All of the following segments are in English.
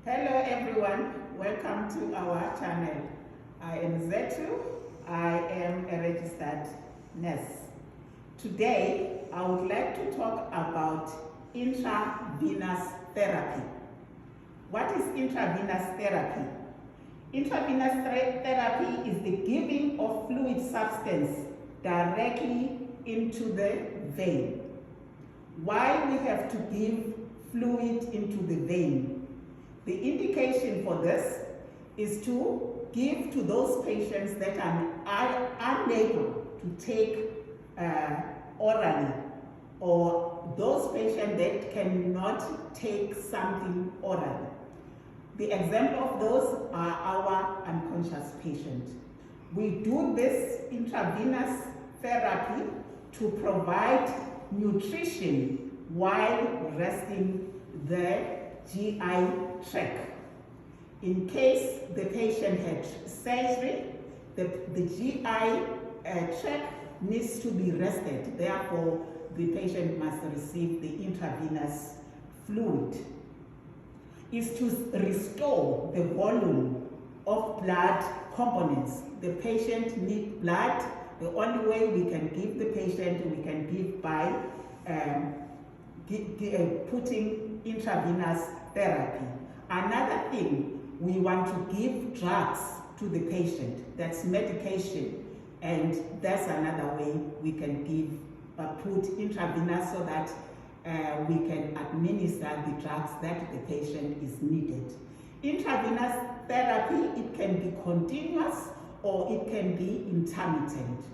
Hello everyone, welcome to our channel. I am Zetu. I am a registered nurse. Today I would like to talk about intravenous therapy. What is intravenous therapy? Intravenous therapy is the giving of fluid substance directly into the vein. Why we have to give fluid into the vein? The indication for this is to give to those patients that are unable to take orally, or those patients that cannot take something orally. The example of those are our unconscious patients. We do this intravenous therapy to provide nutrition while resting the GI tract. In case the patient had surgery, the GI tract needs to be rested. Therefore, the patient must receive the intravenous fluid. Is to restore the volume of blood components. The patient needs blood. The only way we can give the patient, we can give by putting intravenous therapy. Another thing, we want to give drugs to the patient. That's medication, and that's another way we can give put intravenous so that we can administer the drugs that the patient is needed. Intravenous therapy, it can be continuous or it can be intermittent.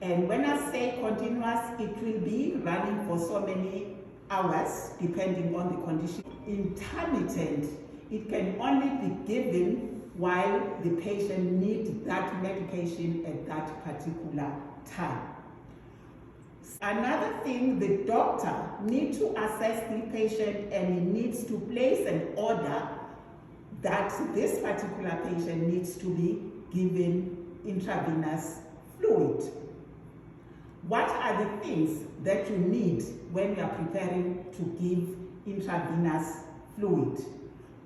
And when I say continuous, it will be running for so many hours depending on the condition. Intermittent, it can only be given while the patient needs that medication at that particular time. Another thing, the doctor needs to assess the patient and he needs to place an order that this particular patient needs to be given intravenous fluid. What are the things that you need when you are preparing to give intravenous fluid?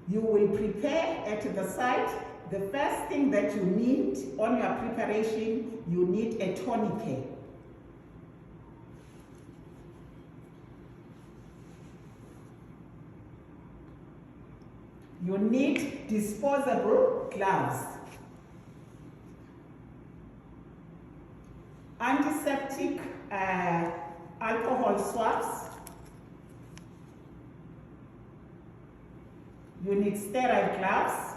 You will prepare at the site. The first thing that you need on your preparation, you need a tourniquet. You need disposable gloves, antiseptic alcohol swabs, you need sterile gloves,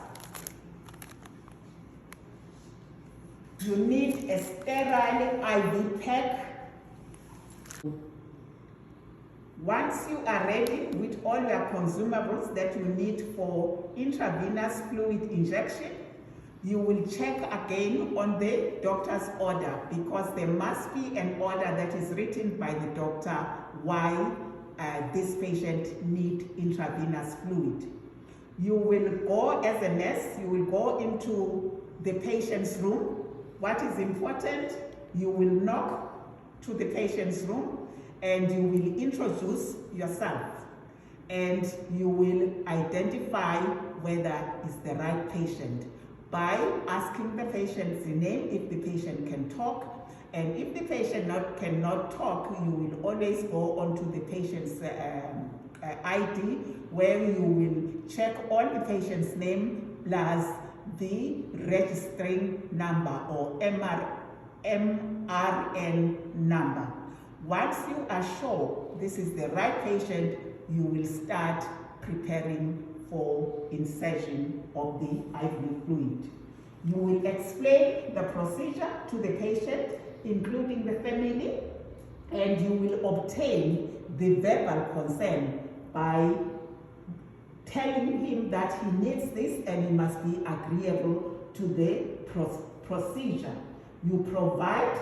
you need a sterile IV pack. Once you are ready with all your consumables that you need for intravenous fluid injection, you will check again on the doctor's order, because there must be an order that is written by the doctor why this patient needs intravenous fluid. You will go as a nurse, you will go into the patient's room. What is important, you will knock to the patient's room and you will introduce yourself and you will identify whether it's the right patient by asking the patient's name if the patient can talk, and if the patient cannot talk, you will always go on to the patient's ID, where you will check all the patient's name plus the registering number or MRN number. Once you are sure this is the right patient, you will start preparing for insertion of the IV fluid. You will explain the procedure to the patient, including the family, and you will obtain the verbal consent by telling him that he needs this and he must be agreeable to the procedure. You provide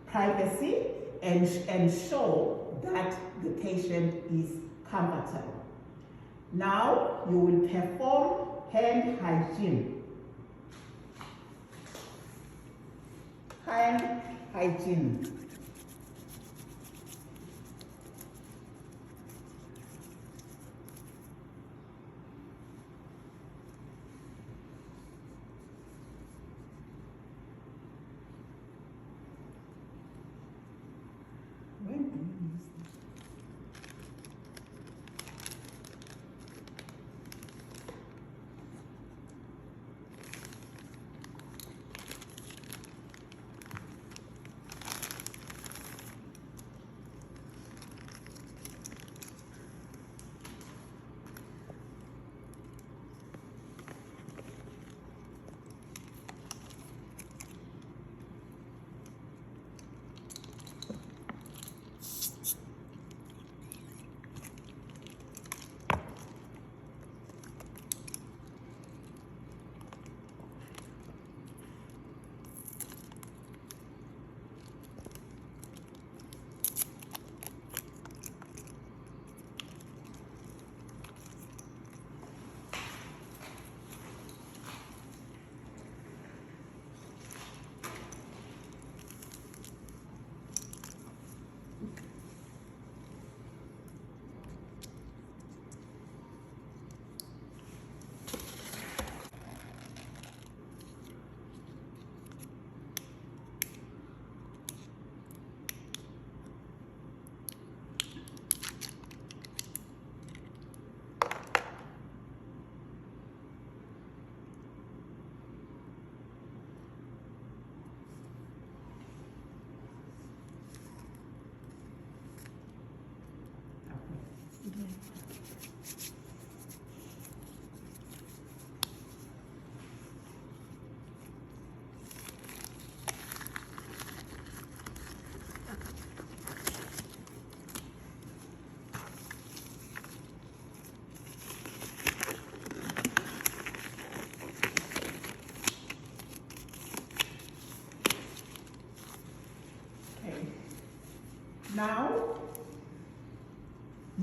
privacy and ensure that the patient is comfortable. Now you will perform hand hygiene. Hand hygiene.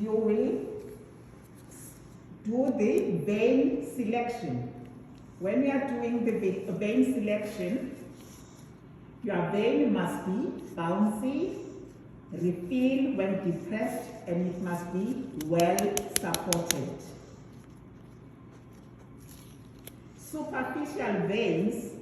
you will do the vein selection. When you are doing the vein selection, your vein must be bouncy, refill when depressed, and it must be well supported. Superficial veins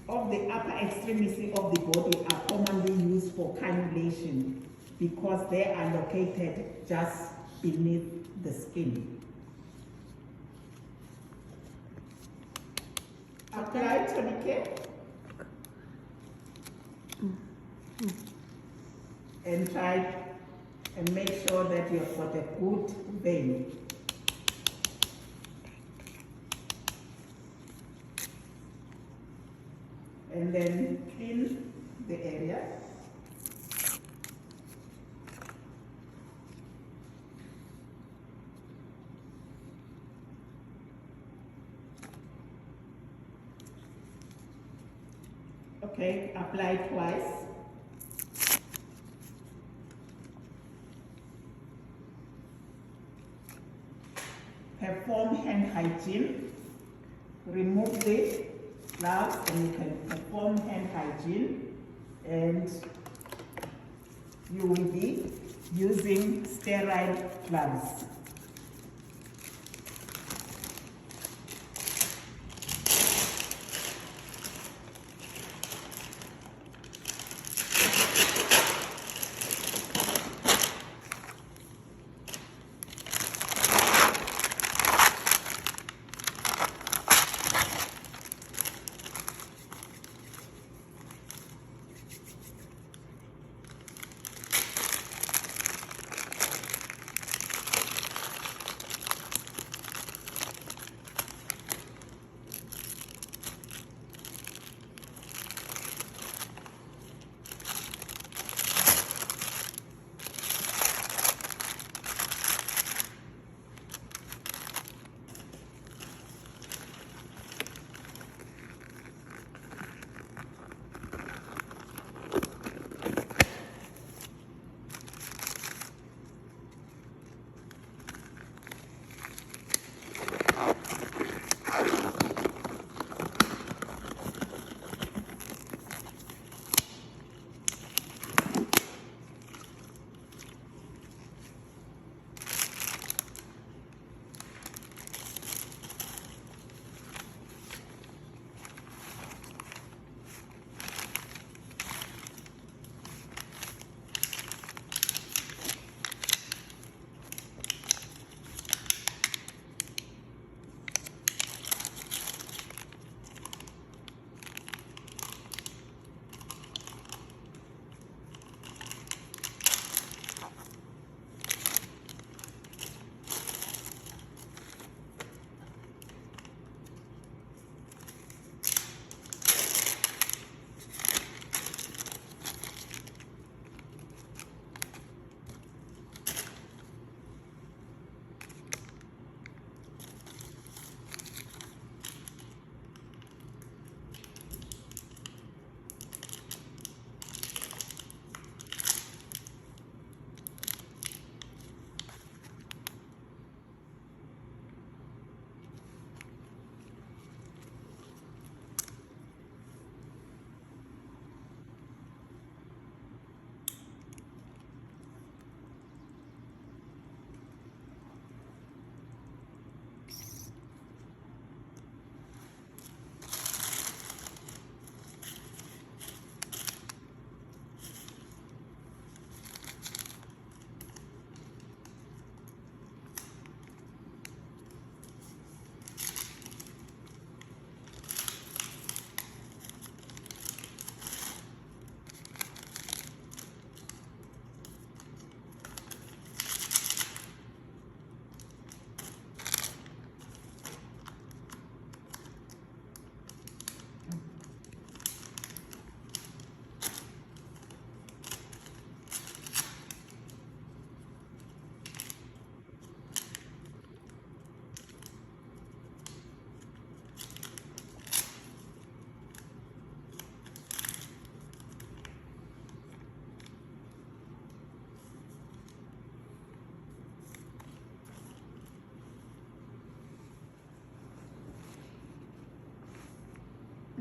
of the upper extremity of the body are commonly used for cannulation because they are located just beneath the skin. Apply tourniquet and try and make sure that you've got a good vein. And then clean the area. Okay, apply twice. Perform hand hygiene. Remove the gloves and you can perform hand hygiene, and you will be using sterile gloves.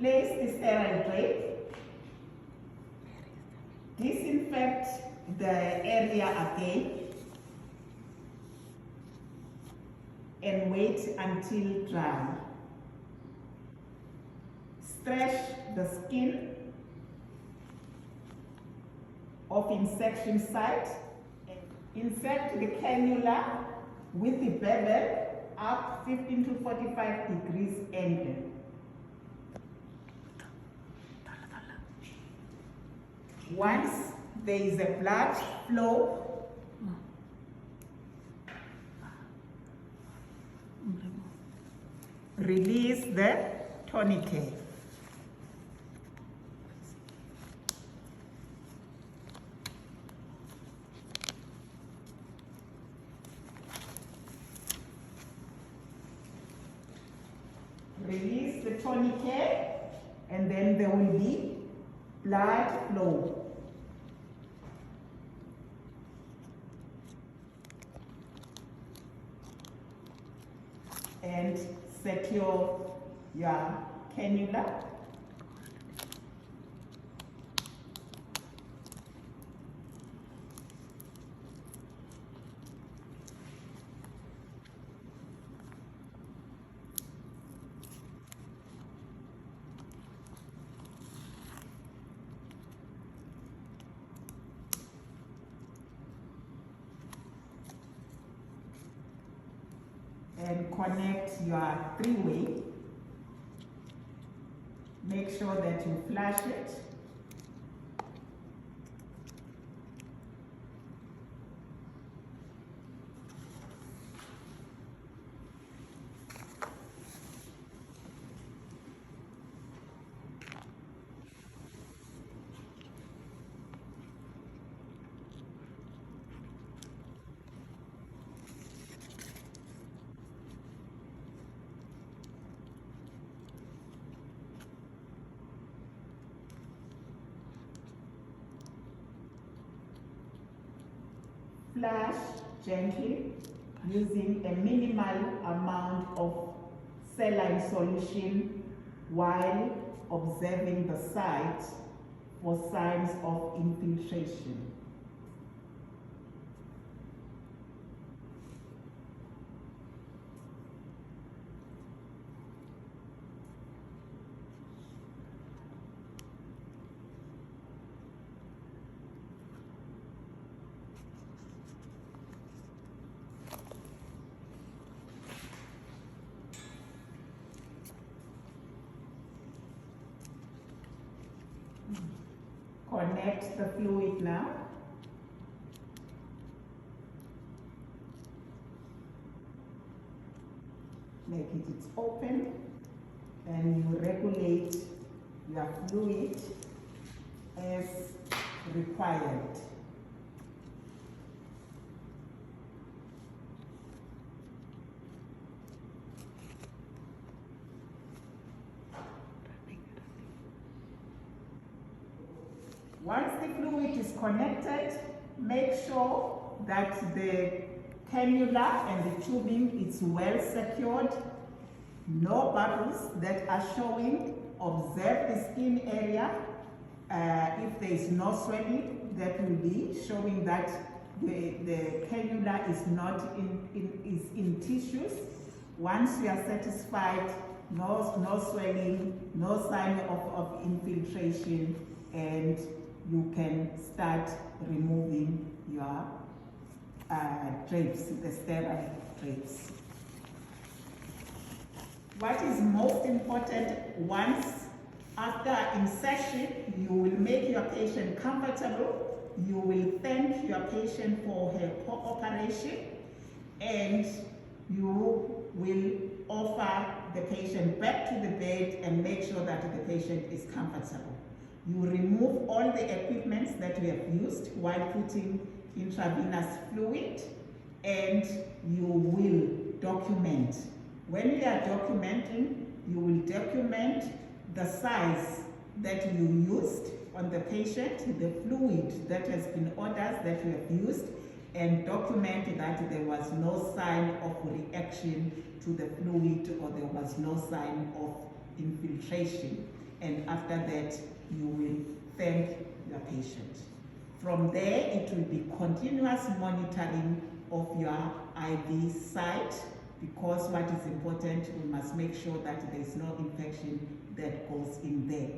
Place the sterile drape. Disinfect the area again. And wait until dry. Stretch the skin of insertion site. Insert the cannula with the bevel up 15 to 45 degrees angle. Once there is a blood flow, release the tourniquet. Release the tourniquet, and then there will be blood flow. And secure your cannula. And connect your three-way. Make sure that you flush it. Flush gently using a minimal amount of saline solution while observing the site for signs of infiltration. Connect the fluid now. Make it open, and you regulate your fluid as required. Once the fluid is connected, make sure that the cannula and the tubing is well secured. No bubbles that are showing. Observe the skin area. If there is no swelling, that will be showing that the cannula is not in tissues. Once you are satisfied, no swelling, no sign of infiltration, and you can start removing your drapes, the sterile drapes. What is most important, once after insertion, you will make your patient comfortable. You will thank your patient for her cooperation, and you will offer the patient back to the bed and make sure that the patient is comfortable. You remove all the equipments that we have used while putting intravenous fluid, and you will document. When you are documenting, you will document the size that you used on the patient, the fluid that has been ordered that you have used, and document that there was no sign of reaction to the fluid or there was no sign of infiltration. and after that you will thank your patient. From there, it will be continuous monitoring of your IV site, because what is important, we must make sure that there is no infection that goes in there.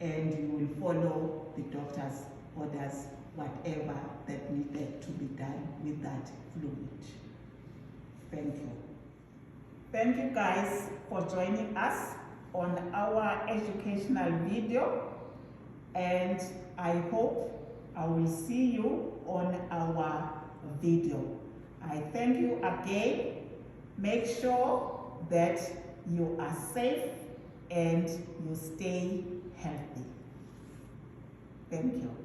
And you will follow the doctor's orders, whatever that needed to be done with that fluid. Thank you. Thank you guys for joining us on our educational video, and I hope I will see you on our video. I thank you again. Make sure that you are safe and you stay healthy. Thank you.